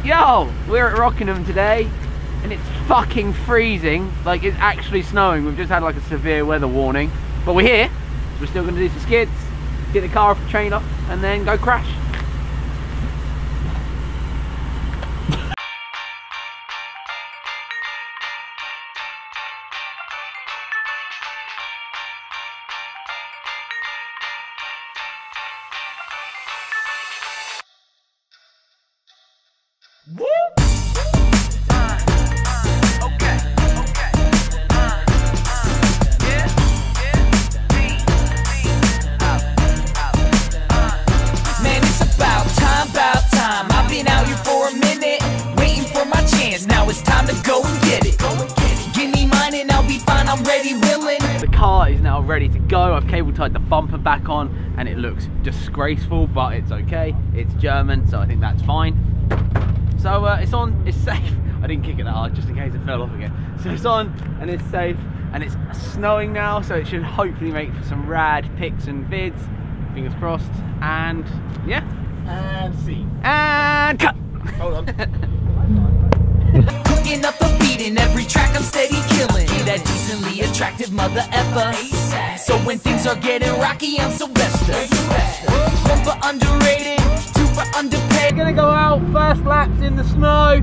Yo, we're at Rockingham today and it's fucking freezing. Like, it's actually snowing. We've just had like a severe weather warning, but we're here. So we're still going to do some skids, get the car off the trailer and then go crash. Woo! Man, it's about time. I've been out here for a minute, waiting for my chance. Now it's time to go and get it. Give me mine and I'll be fine. I'm ready, willing. The car is now ready to go. I've cable tied the bumper back on, and it looks disgraceful, but it's okay. It's German, so I think that's fine. So it's on, it's safe. I didn't kick it that hard just in case it fell off again. So it's on and it's safe and it's snowing now, so it should hopefully make for some rad pics and vids. Fingers crossed. And yeah. And see. And cut. Hold on. Cooking up a beat in every track I'm steady killing. That decently attractive mother effer. So when things are getting rocky, I'm Sylvester. One for underrated, two for underpaid. We're gonna go out, first laps in the snow.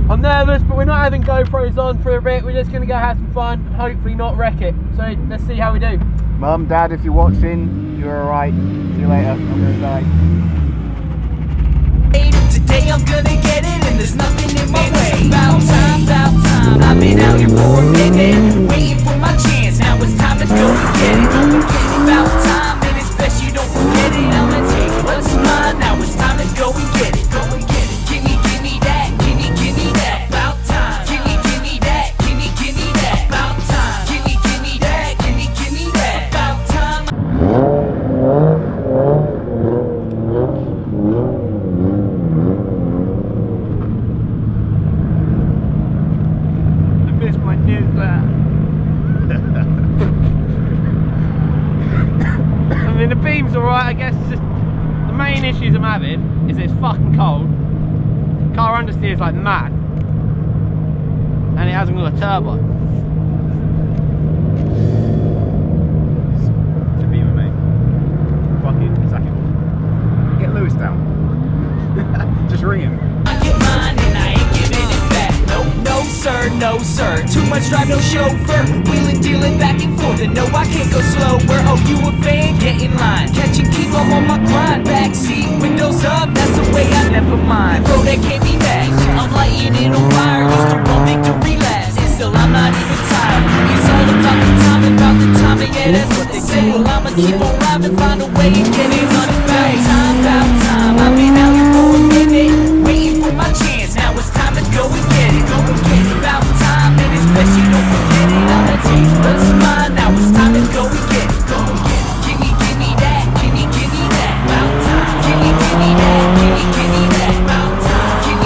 I'm nervous, but we're not having GoPros on for a bit. We're just gonna go have some fun, hopefully not wreck it. So let's see how we do. Mum, Dad, if you're watching, you're alright. See you later. I'm gonna die. Today I'm gonna get it, and there's nothing in my way. About time. I've been out here for a minute, waiting for my chance. Now it's time to go and get it. About time, and it's best you don't forget it. I'm gonna take what's mine. Now it's time to go and get it. Go and get it. Give me that. Give me that. About time. Give me that. Give me that. About time. Give me that. Give me that. About time. I missed my new I mean, the beam's alright, I guess. It's just the main issues I'm having is it's fucking cold. Car understeers like mad, and it hasn't got a turbo. To be with me. Fuck it, sack it off. Get Lewis down. Just ring him. I get mine and I ain't giving it back. No sir. Too much drive, no chauffeur. Wheeling, dealing back and forth, and no, I can't go slower. Oh, you a fan? Get in line. Catching keep on my grind. Backseat, windows up. That's the way I never mind. Bro, that can't be matched. I'm lighting it on fire. Used to run victory laps, and still I'm not even tired. It's all about the timing, yeah, that's what they say. Well, I'ma keep on rhyming, find a way and get it on the back. About time. I've been out here for a minute, waiting for my chance. Now it's time to go and get it. Go and get it. About time, and it's best you don't forget it. I'ma take what's mine. Now it's time to go and get it. Go and get it. Give me that. Give me that. About time. Give me that. Give me that. About time. Give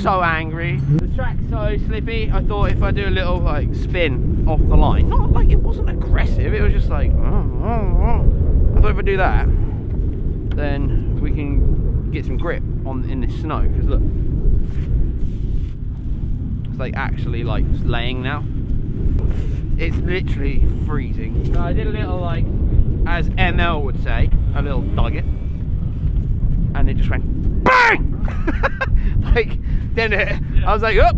So angry. The track's so slippy, I thought if I do a little like spin off the line, not like it wasn't aggressive, it was just like, I thought if I do that, then we can get some grip in this snow, because look, it's like actually like laying now. It's literally freezing. So I did a little, like, as ML would say, a little dug it, and it just went BANG! Like, then I was like, oh!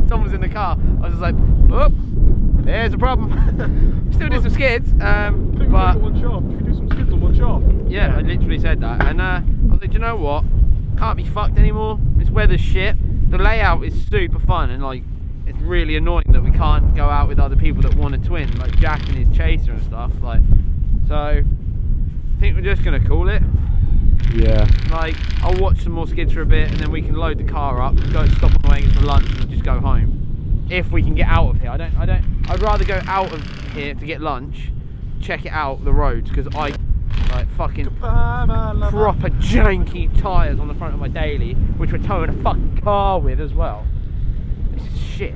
Someone's in the car. I was just like, oh, there's a problem. Still did some skids, but one shaft. You can do some skids on one shaft. yeah, I literally said that, and I was like, do you know what? Can't be fucked anymore. This weather's shit. The layout is super fun, and like, it's really annoying that we can't go out with other people that want to twin, like Jack and his chaser and stuff. Like, so I think we're just gonna call it. Yeah. Like, I'll watch some more skids for a bit, and then we can load the car up, go stop on the way, get some lunch, and just go home. If we can get out of here, I'd rather go out of here to get lunch, check it out the roads, because I like fucking proper janky tyres on the front of my daily, which we're towing a fucking car with as well. This is shit.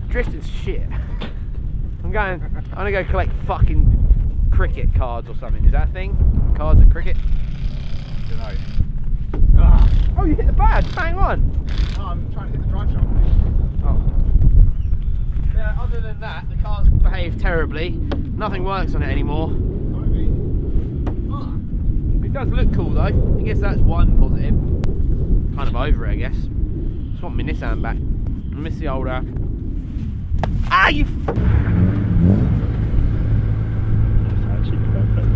Drifting's shit. I'm gonna go collect fucking cricket cards or something. Is that a thing? Cards at cricket? Don't know. Oh, you hit the badge. Hang on. Oh, I'm trying to hit the drive shaft. Oh. Yeah, other than that, the car's behaved terribly. Nothing works on it anymore. It does look cool though. I guess that's one positive. Kind of over it, I guess. Just want my Nissan back. I miss the old Ah, you That's actually perfect.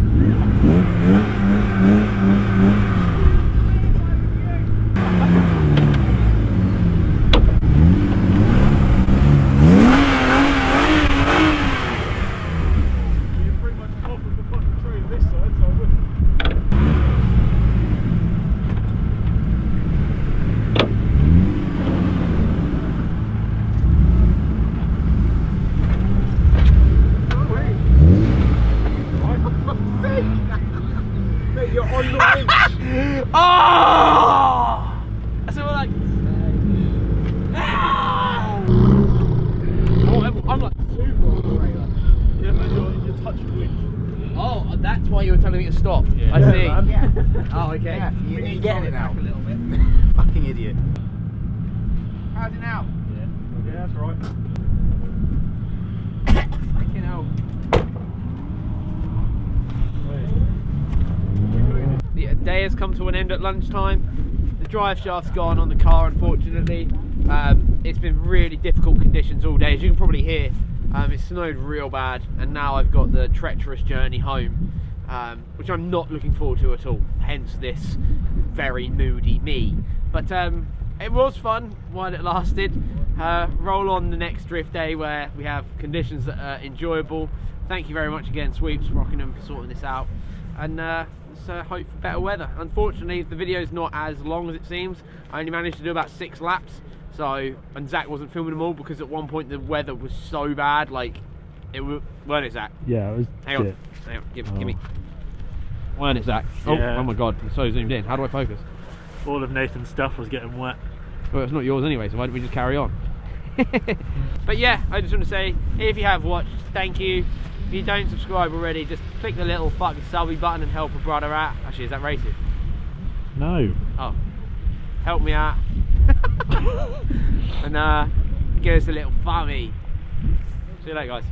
You're pretty much off of the fucking tree on this side, so I wouldn't. You're on the winch. Oh! That's all I can say. Oh, I'm like super on the radar. Yeah, man, you're touching the winch. Oh, that's why you were telling me to stop. Yeah. I see. Yeah. Oh, okay. Yeah, you're getting it now. A little bit. Fucking idiot. How's it now? Yeah, that's right. Fucking hell. The day has come to an end at lunchtime. The drive shaft's gone on the car, unfortunately. It's been really difficult conditions all day, as you can probably hear. It snowed real bad, and now I've got the treacherous journey home, which I'm not looking forward to at all, hence this very moody me. But it was fun while it lasted. Roll on the next drift day where we have conditions that are enjoyable. Thank you very much again, Sweeps, Rockingham, for sorting this out, and let's hope for better weather. Unfortunately, the video's not as long as it seems. I only managed to do about 6 laps, and Zach wasn't filming them all because at one point the weather was so bad, like, weren't it, Zach? Yeah, it was Hang on, give me. Weren't it, Zach? Yeah. Oh my god, it's so zoomed in. How do I focus? all of Nathan's stuff was getting wet. Well, it's not yours anyway, so why don't we just carry on? But yeah, I just want to say, if you have watched, thank you. If you don't subscribe already, just click the little fucking subby button and help a brother out. Actually, is that racist? No. Oh, help me out. And give us a little thummy. See you later, guys.